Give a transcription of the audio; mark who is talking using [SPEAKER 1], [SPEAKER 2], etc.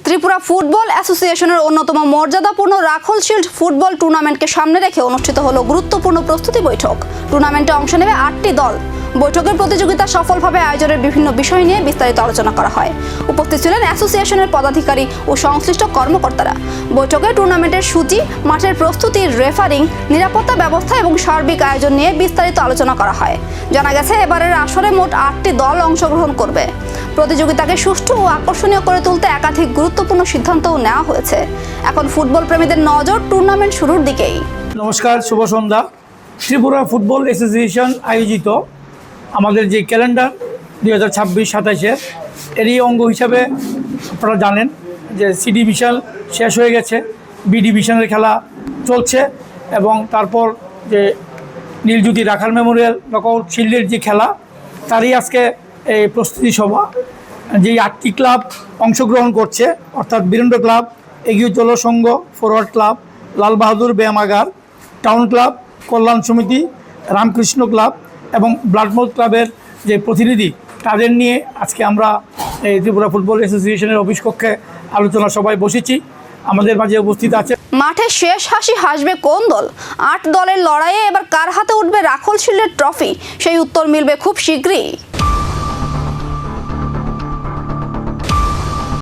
[SPEAKER 1] Tripura football অ্যাসোসিয়েশনের অন্যতম মর্যাদাপূর্ণ রাখল শিল্ড ফুটবল টুর্নামেন্টকে সামনে রেখে অনুষ্ঠিত হলো গুরুত্বপূর্ণ প্রস্তুতি বৈঠক। টুর্নামেন্টে অংশ নেবে 8টি দল। বৈঠকের প্রতিযোগিতা সফলভাবে আয়োজনের বিভিন্ন বিষয় নিয়ে বিস্তারিত আলোচনা করা হয়। উপস্থিত ছিলেন অ্যাসোসিয়েশনের পদাধিকারী ও সংশ্লিষ্ট কর্মকর্তারা। বৈঠকে টুর্নামেন্টের সূচি, মাঠের প্রস্তুতি, রেফারিং, নিরাপত্তা ব্যবস্থা এবং সার্বিক আয়োজন নিয়ে বিস্তারিত আলোচনা করা হয়। জানা গেছে, এবারের আসরে মোট 8টি দল অংশগ্রহণ করবে। প্রতিযোগিতাকে সুষ্ঠু ও আকর্ষণীয় করে তুলতে একাধিক গুরুত্বপূর্ণ সিদ্ধান্তও নেওয়া হয়েছে। এখন ফুটবল প্রেমীদের নজর টুর্নামেন্ট শুরুর দিকেই।
[SPEAKER 2] নমস্কার, শুভ সন্ধ্যা। ত্রিপুরা ফুটবল অ্যাসোসিয়েশন আয়োজিত আমাদের যে ক্যালেন্ডার 2026-27-এর এরই অঙ্গ হিসাবে আপনারা জানেন যে সি ডিভিশন শেষ হয়ে গেছে, বি ডিভিশনের খেলা চলছে এবং তারপর যে নীলজ্যোতি রাখাল মেমোরিয়াল নকআউট শিল্ডের যে খেলা তারই আজকে এই প্রস্তুতি সভা। যেই 8টি ক্লাব অংশগ্রহণ করছে, অর্থাৎ বীরেন্দ্র ক্লাব, এগিয়ে চলো সংঘ, forward club, Lal Bahadur ব্যায়ামাগার, town club, কল্যাণ সমিতি, রামকৃষ্ণ ক্লাব এবং ব্লাডমাউথ ক্লাবের যে প্রতিনিধি, তাদের নিয়ে আজকে আমরা এই ত্রিপুরা ফুটবল অ্যাসোসিয়েশনের অফিস কক্ষে আলোচনা সভায় বসেছি। আমাদের মাঝে উপস্থিত আছে।
[SPEAKER 1] মাঠে শেষ হাসি হাসবে কোন দল? 8 দলের লড়াইয়ে এবার কার হাতে উঠবে রাখল শিল্ডের ট্রফি? সেই উত্তর মিলবে খুব শীঘ্রই।